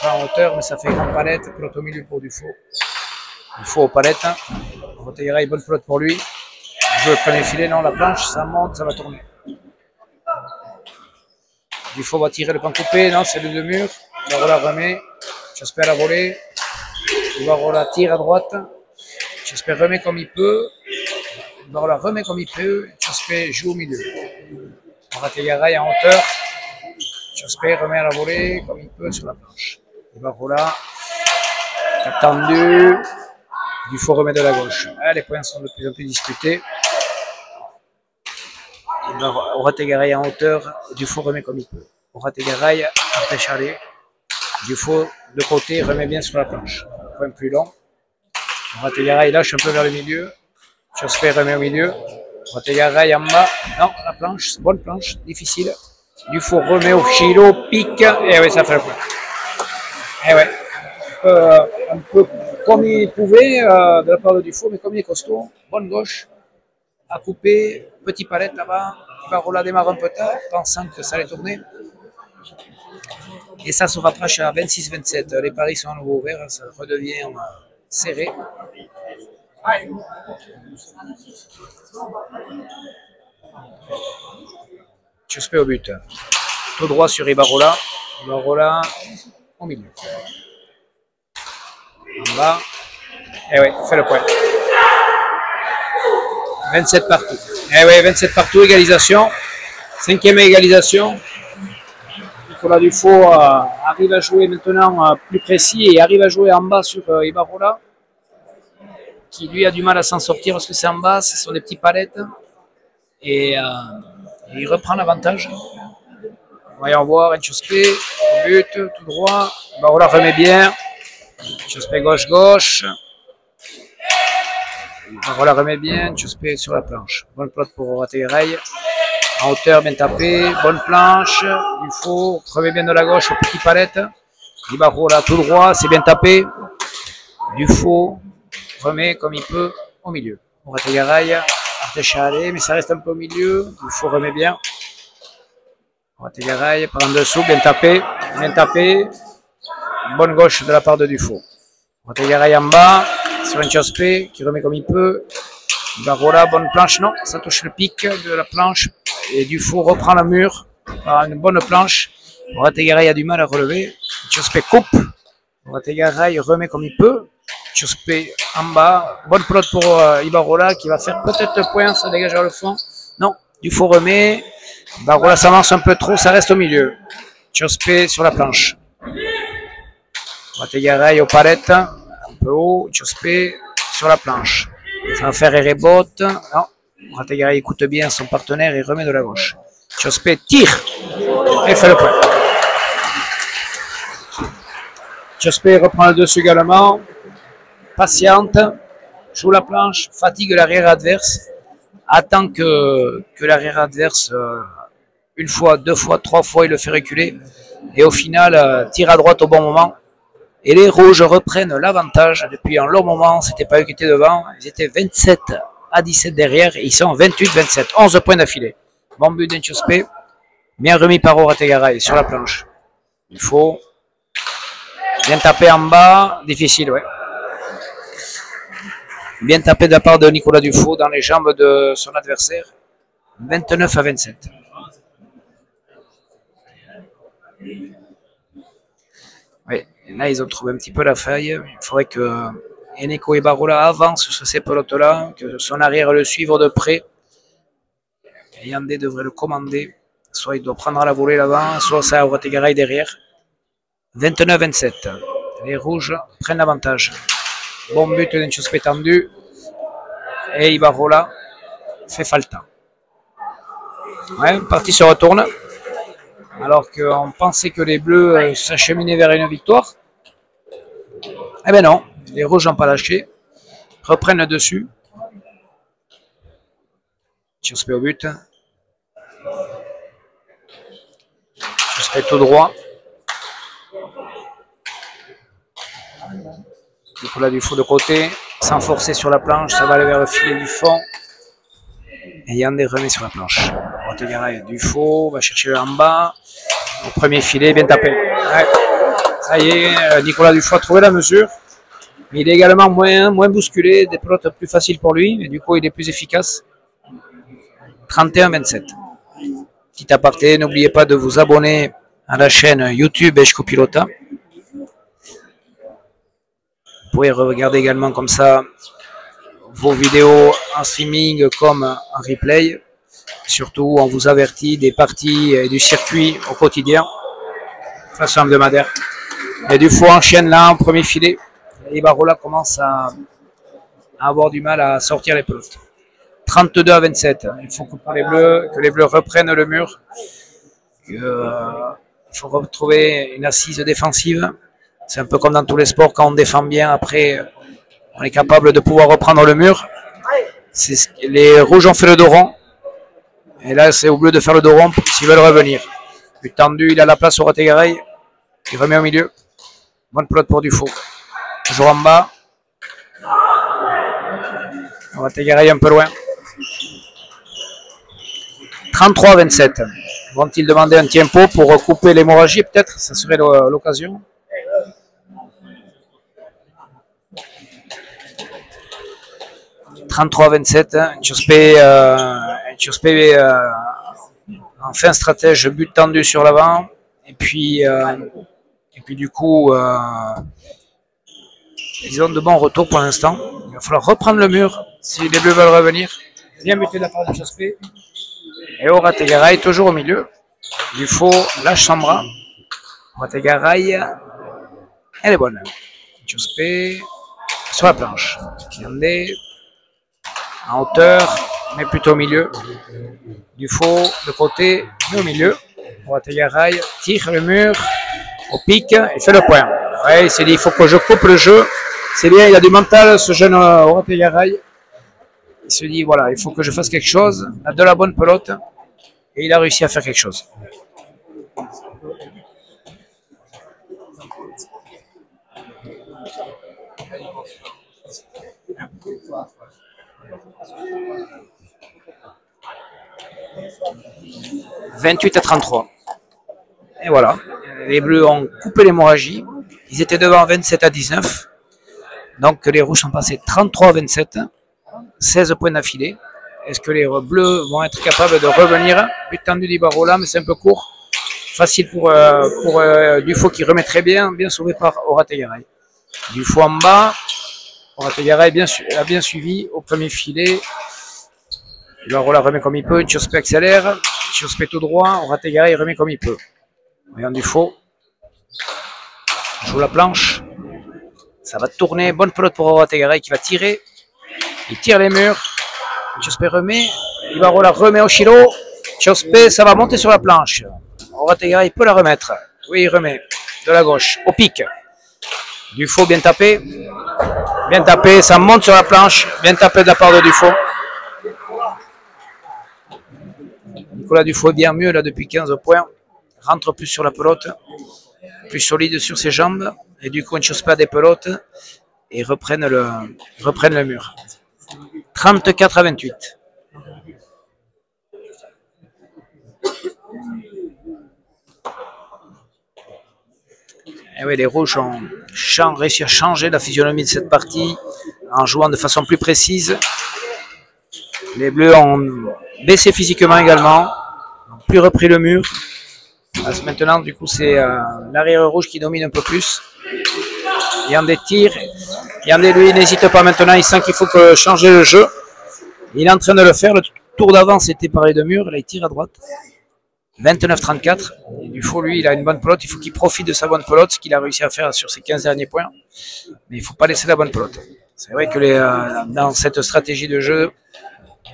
pas en hauteur, mais ça fait grande palette. Pelote au milieu pour Dufaux. Dufaux aux palettes. Orategaraï, bonne pelote pour lui. Il joue le premier filet, non, la planche, ça monte, ça va tourner. Dufaux va tirer le pan coupé, non, c'est le deux murs. Ibarrola remet. Chospé à la volée. Ibarrola tire à droite. Chospé remet comme il peut. Ibarrola remet comme il peut. Chospé joue au milieu. Orategaraï en hauteur. Chospé remet à la volée comme il peut sur la planche. Ibarrola attendu. Dufaux remet de la gauche. Ah, les points sont de plus en plus disputés. Orategaraï en hauteur. Dufaux remet comme il peut. Orategaraï empêche aller. Dufaux de côté remet bien sur la planche. Point plus long. Orategaraï lâche un peu vers le milieu. Chospé remet au milieu. Orategaraï en bas. Non, la planche, bonne planche, difficile. Dufaux remet au chilo, pique. Et oui, ça fait le point. Et ouais. Un peu comme il pouvait de la part de Dufaux, mais comme il est costaud. Bonne gauche. À couper. Petit palette là-bas. Ibarrola démarre un peu tard, pensant que ça allait tourner. Et ça se rapproche à 26-27. Les paris sont à nouveau ouverts, ça redevient serré. Tchospé au but. Tout droit sur Ibarrola. Ibarrola au milieu. En bas. Et oui, fait le point. 27 partout. Et oui, 27 partout, égalisation. 5e égalisation. Nicolas Dufaux arrive à jouer maintenant plus précis et arrive à jouer en bas sur Ibarrola, qui lui a du mal à s'en sortir parce que c'est en bas, ce sont des petits palettes. Et il reprend l'avantage. Voyons voir, Tchospé, but, tout droit. Ibarrola remet bien. Tchospé gauche-gauche. Ibarrola remet bien. Tchospé sur la planche. Bonne plot pour Rategaray. En hauteur, bien tapé. Bonne planche. Dufaux remet bien de la gauche aux petites palettes. Ibarrola tout droit, c'est bien tapé. Dufaux remet comme il peut au milieu. Rategaray. Artechale, mais ça reste un peu au milieu. Dufaux remet bien. Rategaray par en dessous, bien tapé. Bien tapé. Bonne gauche de la part de Dufaux. Rategaray en bas, sur un Tchospé qui remet comme il peut. Ibarrola, bonne planche, non, ça touche le pic de la planche. Et Dufaux reprend le mur par une bonne planche. Rategaray a du mal à relever. Tchospé coupe. Rategaray remet comme il peut. Tchospé en bas. Bonne plot pour Ibarrola qui va faire peut-être le point, ça dégage vers le fond. Non, Dufaux remet. Ibarrola s'avance un peu trop, ça reste au milieu. Tchospé sur la planche. Rategaray aux palettes, un peu haut. Tchospé sur la planche. Ça va faire rebote. Non, Rategaray écoute bien son partenaire et remet de la gauche. Tchospé tire et fait le point. Tchospé reprend le dessus également. Patiente, joue la planche, fatigue l'arrière adverse, attend que l'arrière adverse, une fois, deux fois, trois fois, il le fait reculer, et au final, tire à droite au bon moment. Et les rouges reprennent l'avantage depuis un long moment, c'était pas eux qui étaient devant, ils étaient 27-17 derrière, et ils sont 28-27, 11 points d'affilée. Bon but d'un Tchospé, bien remis par Rategaray sur la planche. Il faut bien taper en bas, difficile, ouais. Bien tapé de la part de Nicolas Dufaux dans les jambes de son adversaire. 29-27. Oui, là ils ont trouvé un petit peu la faille. Il faudrait que Eneko Ibarrola avance sur ces pelotes-là, que son arrière le suive de près. Et Yandé devrait le commander. Soit il doit prendre la volée là-bas, soit ça aura Rategaray derrière. 29-27. Les rouges prennent l'avantage. Bon but d'un Tchospé tendu. Et Ibarrola fait falta. Ouais, partie se retourne. Alors qu'on pensait que les bleus s'acheminaient vers une victoire. Eh bien non, les rouges n'ont pas lâché. Reprennent le dessus. Tchospé au but. Tchospé tout droit. Nicolas Dufaux de côté, sans forcer sur la planche, ça va aller vers le filet du fond. Et Yandé remet sur la planche. Rategaray, Dufaux va chercher en bas. Au premier filet, bien tapé. Ouais. Ça y est, Nicolas Dufaux a trouvé la mesure. Mais il est également moins bousculé, des pelotes plus faciles pour lui. Et du coup, il est plus efficace. 31-27. Petit aparté, n'oubliez pas de vous abonner à la chaîne YouTube Eshko Pilota. Vous pouvez regarder également comme ça vos vidéos en streaming comme en replay. Surtout, on vous avertit des parties et du circuit au quotidien, de façon hebdomadaire. Et Dufaux enchaîne là en premier filet. Et Ibarrola commence à avoir du mal à sortir les pelotes. 32-27. Il faut que les bleus reprennent le mur. Il faut retrouver une assise défensive. C'est un peu comme dans tous les sports, quand on défend bien, après, on est capable de pouvoir reprendre le mur. Les rouges ont fait le dos rond. Et là, c'est aux bleus de faire le dos rond s'ils veulent revenir. But tendu, il a la place au Rategaray. Il remet au milieu. Bonne pelote pour Dufaux. Toujours en bas. Rategaray un peu loin. 33-27. Vont-ils demander un tempo pour couper l'hémorragie? Peut-être, ça serait l'occasion. « 33-27, hein. Tchospé enfin stratège, but tendu sur l'avant. Et puis du coup, ils ont de bons retours pour l'instant. Il va falloir reprendre le mur si les Bleus veulent revenir. Bien buté de la part de Tchospé. Et Orategaraï toujours au milieu. Dufaux lâche son bras. Orategaraï, elle est bonne. Tchospé sur la planche. Kiandé en hauteur, mais plutôt au milieu. Dufaux de côté, mais au milieu. Orategaraï tire le mur au pic et fait le point. Ouais, il s'est dit il faut que je coupe le jeu. C'est bien, il a du mental ce jeune Orategaraï. Il se dit voilà, il faut que je fasse quelque chose, il a de la bonne pelote et il a réussi à faire quelque chose. « 28-33. Et voilà, les Bleus ont coupé l'hémorragie. Ils étaient devant 27-19. Donc les Rouges sont passés 33-27. 16 points d'affilée. Est-ce que les Bleus vont être capables de revenir? But tendu d'Ibarola, mais c'est un peu court. Facile pour Dufaux qui remet très bien, bien sauvé par Orategaraï. Dufaux en bas. Orategaraï a bien suivi au premier filet. Ibarola remet comme il peut. Tchospé accélère. Tchospé tout droit. Orategaraï remet comme il peut. Voyons Dufaux. Joue la planche. Ça va tourner. Bonne pelote pour Orategaraï qui va tirer. Il tire les murs. Tchospé remet. Ibarola remet au chilo. Tchospé, ça va monter sur la planche. Orategaraï peut la remettre. Oui, il remet. De la gauche. Au pic. Dufaux bien tapé. Bien tapé. Ça monte sur la planche. Bien tapé de la part de Dufaux. Nicolas Dufaux bien mieux là depuis 15 points. Rentre plus sur la pelote. Plus solide sur ses jambes. Et du coup, Tchospé a des pelotes. Et reprennent le mur. 34-28. Et oui, les Rouges ont réussi à changer la physionomie de cette partie en jouant de façon plus précise. Les Bleus ont baissé physiquement également, n'ont plus repris le mur. Maintenant, du coup, c'est l'arrière rouge qui domine un peu plus. Yandé tire. Yandé, lui, n'hésite pas maintenant. Il sent qu'il faut changer le jeu. Il est en train de le faire. Le tour d'avant, c'était par les deux murs. Là, il tire à droite. 29-34. Et Dufaux, lui, il a une bonne pelote. Il faut qu'il profite de sa bonne pelote, ce qu'il a réussi à faire sur ses 15 derniers points. Mais il ne faut pas laisser la bonne pelote. C'est vrai que dans cette stratégie de jeu,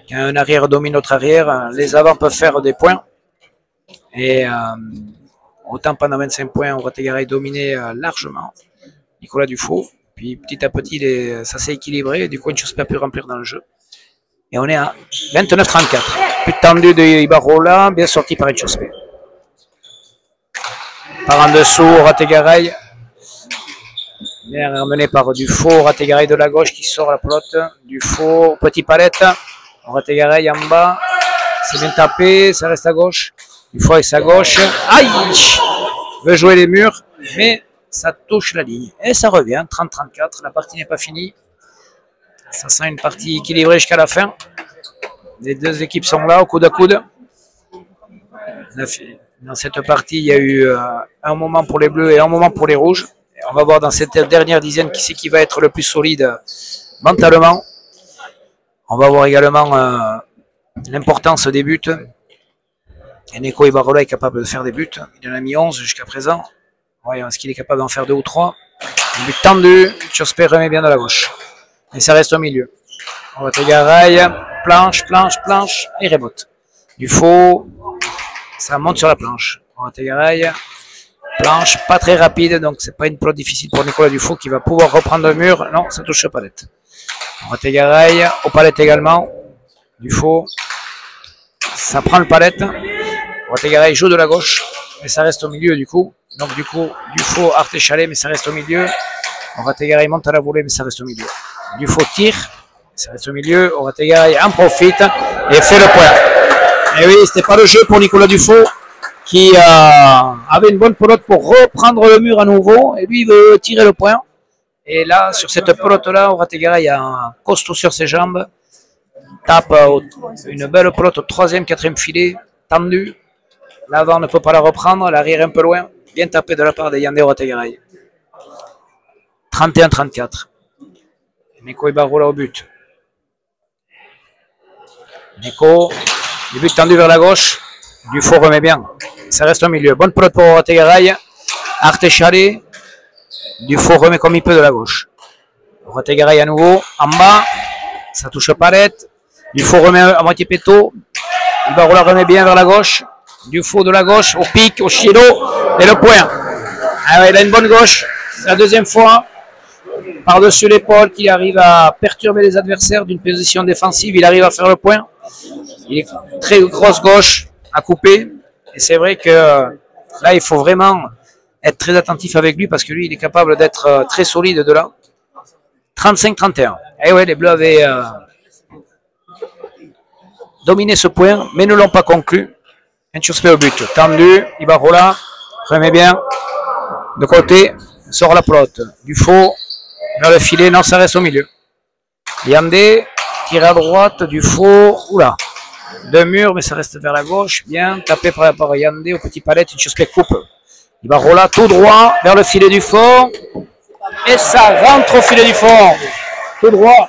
quand un arrière domine l'autre arrière, les avants peuvent faire des points. Et autant pendant 25 points, Orategaraï dominé largement Nicolas Dufaux. Puis petit à petit, ça s'est équilibré. Du coup, Tchospé a pu remplir dans le jeu. Et on est à 29-34. Plus tendu de Ibarola, bien sorti par Tchospé. Par en dessous, Orategaraï. Bien ramené par Dufaux. Orategaraï de la gauche qui sort la pelote. Dufaux, petit palette. Orategaraï en bas. C'est bien tapé, ça reste à gauche. Dufaux avec sa gauche. Aïe! Veut jouer les murs, mais ça touche la ligne. Et ça revient, 30-34. La partie n'est pas finie. Ça sent une partie équilibrée jusqu'à la fin. Les deux équipes sont là, au coude à coude. Dans cette partie, il y a eu un moment pour les Bleus et un moment pour les Rouges. Et on va voir dans cette dernière dizaine qui c'est qui va être le plus solide mentalement. On va voir également l'importance des buts. Et Neko Ibarola est capable de faire des buts. Il en a mis 11 jusqu'à présent. Voyons, est-ce qu'il est capable d'en faire 2 ou 3? Un but tendu. Tchospé remet bien de la gauche. Et ça reste au milieu. Orategaraï, planche, et rebote. Dufaux, ça monte sur la planche. Orategaraï, planche, pas très rapide, donc c'est pas une pelote difficile pour Nicolas Dufaux qui va pouvoir reprendre le mur. Non, ça touche la palette. Orategaraï, aux palettes également. Dufaux, ça prend le palette. Orategaraï joue de la gauche, mais ça reste au milieu du coup. Donc du coup, Dufaux, Artéchalet, mais ça reste au milieu. Orategaraï monte à la volée, mais ça reste au milieu. Dufaux tire, ça reste au milieu. Orategaraï en profite et fait le point. Et oui, c'était pas le jeu pour Nicolas Dufaux. qui avait une bonne pelote pour reprendre le mur à nouveau. Et lui, il veut tirer le point. Et là, sur cette pelote-là, Orategara, il y a un costaud sur ses jambes. Tape une belle pelote au 3e, 4e filet, tendu. L'avant ne peut pas la reprendre, l'arrière un peu loin. Bien tapé de la part de Yandé Orategaray. 31-34. Neko Ibarrola au but. Neko, le but tendu vers la gauche. Dufaux remet bien. Ça reste au milieu. Bonne pelote pour Orategaray. Arte Chalet. Dufaux remet comme il peut de la gauche. Orategaray à nouveau. En bas. Ça touche palette. Dufaux remet à moitié péto. Ibarrola remet bien vers la gauche. Dufaux de la gauche, au pic, au chilo, et le point. Ah ouais, il a une bonne gauche. C'est la deuxième fois, par-dessus l'épaule, qu'il arrive à perturber les adversaires d'une position défensive. Il arrive à faire le point. Il est très grosse gauche à couper. Et c'est vrai que là, il faut vraiment être très attentif avec lui parce que lui, il est capable d'être très solide de là. 35-31. Et ouais, les Bleus avaient dominé ce point, mais ne l'ont pas conclu. Inchospé au but, tendu, Ibarrola, remet bien, de côté, sort la pelote, Dufaux, vers le filet, non, ça reste au milieu. Yandé, tire à droite, Dufaux, oula, deux murs, mais ça reste vers la gauche, bien, tapé par Yandé au petit palette, Inchospé coupe. Ibarrola tout droit, vers le filet du fond, et ça rentre au filet du fond, tout droit.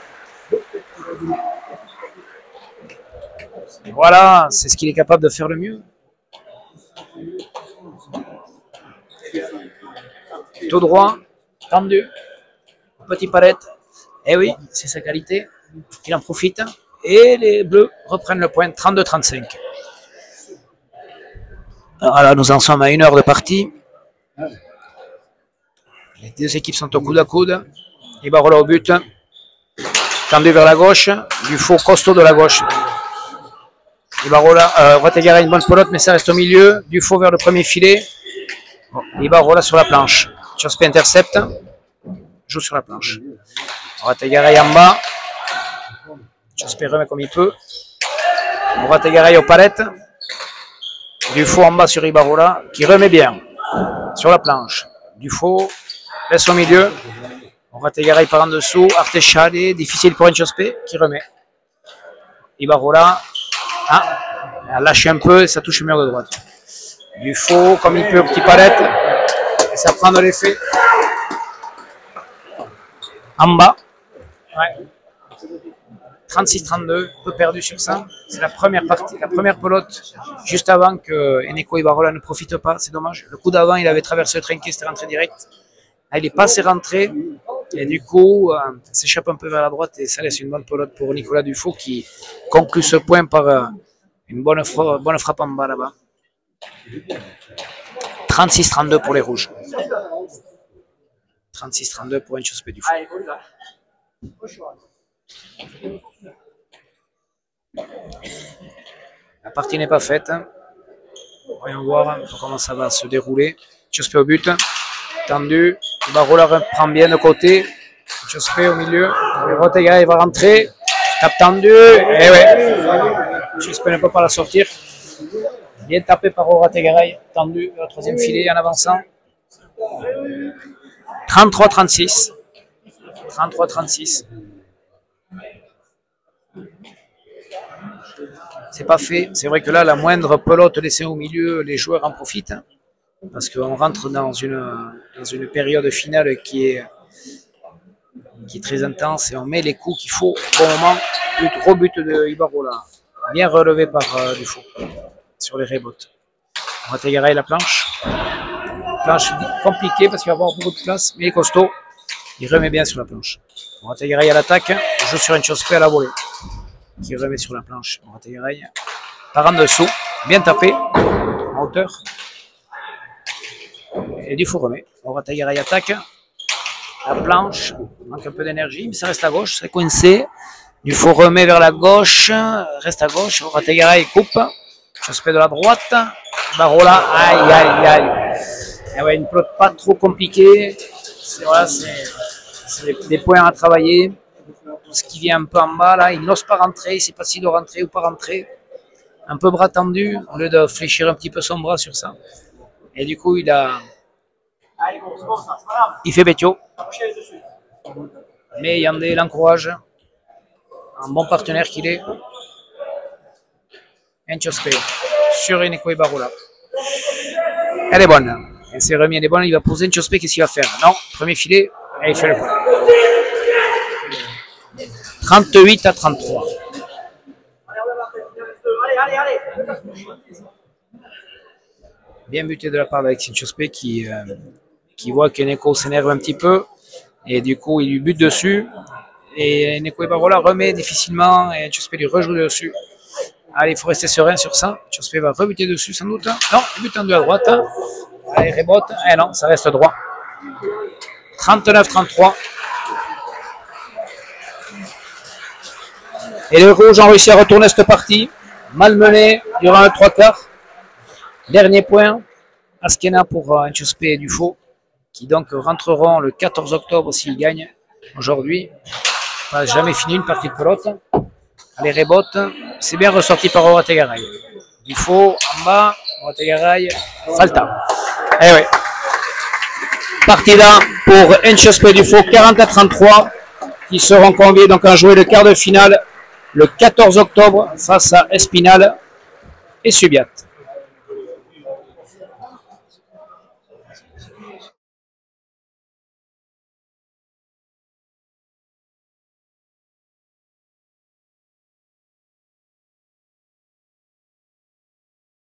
Et voilà, c'est ce qu'il est capable de faire le mieux. Tout droit, tendu, petit palette. Et oui, c'est sa qualité. Il en profite. Et les Bleus reprennent le point, 32-35. Alors là, nous en sommes à 1 heure de partie. Les deux équipes sont au coude à coude. Ibarrola au but. Tendu vers la gauche. Dufaux costaud de la gauche. Ibarrola, Orategara une bonne pelote, mais ça reste au milieu. Dufaux vers le premier filet. Bon, Ibarrola sur la planche. Inchospé intercepte. Joue sur la planche. Orategara en bas. Inchospé remet comme il peut. Orategara aux palettes. Dufaux en bas sur Ibarrola, qui remet bien. Sur la planche. Dufaux laisse au milieu. Orategara part en dessous. Arte Chalet, difficile pour Inchospé, qui remet. Ibarrola. Ah, elle lâche un peu et ça touche le mur de droite. Dufaux, comme il peut, petit palette. Et ça prend de l'effet. En bas. Ouais. 36-32, un peu perdu sur ça. C'est la première partie, la première pelote, juste avant que Eneko Ibarrola ne profite pas. C'est dommage. Le coup d'avant, il avait traversé le trinquet, c'était rentré direct. Là, il est pas assez rentré. Et du coup, s'échappe un peu vers la droite et ça laisse une bonne pelote pour Nicolas Dufaux qui conclut ce point par une bonne frappe en bas là-bas. 36-32 pour les rouges. 36-32 pour Inchospé Dufaux. La partie n'est pas faite. Voyons voir comment ça va se dérouler. Inchospé au but. Tendu. Ibarrola reprend bien de côté. Inchospé au milieu. Orategara va rentrer. Tape tendu. Et ouais. Inchospé ne peut pas la sortir. Bien tapé par Orategara. Tendu vers le troisième filet en avançant. 33-36. 33-36. C'est pas fait. C'est vrai que là, la moindre pelote laissée au milieu, les joueurs en profitent. Parce qu'on rentre dans une période finale qui est très intense et on met les coups qu'il faut au bon moment. Gros but de Ibarrola, bien relevé par Dufaux sur les rebotes. Orategara et la planche. Planche compliquée parce qu'il va avoir beaucoup de place, mais il est costaud. Il remet bien sur la planche. Orategara à l'attaque, joue sur Inchospé à la volée. Qui remet sur la planche. Orategara par en dessous, bien tapé, en hauteur. Et Dufaux remet. Orategara attaque. La planche, manque un peu d'énergie, mais ça reste à gauche, c'est coincé. Dufaux remet vers la gauche, reste à gauche. Orategara coupe. Inchospé de la droite. Ibarrola, aïe, aïe, aïe. Et ouais, une pelote pas trop compliquée. Voilà, c'est des points à travailler. Tout ce qui vient un peu en bas, là, il n'ose pas rentrer, il ne sait pas s'il doit rentrer ou pas rentrer. un peu bras tendu, au lieu de fléchir un petit peu son bras sur ça. Et du coup, il fait Betio. Mais Yandé l'encourage. Un bon partenaire qu'il est. Enchospe sur Eneko Ibarrola. Elle est bonne. Elle s'est remis, elle est bonne. Il va poser Enchospe. Qu'est-ce qu'il va faire? Non, premier filet. Et il fait le point. 38-33. Bien buté de la part d'Alexis Enchospe qui voit qu'Eneko s'énerve un petit peu. Et du coup, il lui bute dessus. Et Eneko Ibarrola remet difficilement. Et Enchospe lui rejoue dessus. Allez, il faut rester serein sur ça. Enchospe va rebuter dessus sans doute. Non, il bute tendu à droite. Allez, rebote. Eh non, ça reste droit. 39-33. Et les rouges ont réussi à retourner cette partie. Malmené durant le 3/4. Dernier point. Askena pour Enchospe et Dufaux, qui donc rentreront le 14 octobre s'ils gagnent aujourd'hui. Pas jamais fini une partie de pelote. Allez, rebote. C'est bien ressorti par Orategaray. Dufaux en bas. Orategaray. Falta. Eh oui. Partida pour Enchospe et Dufaux, 40-33, qui seront conviés donc à jouer le quart de finale le 14 octobre face à Espinal et Subiat.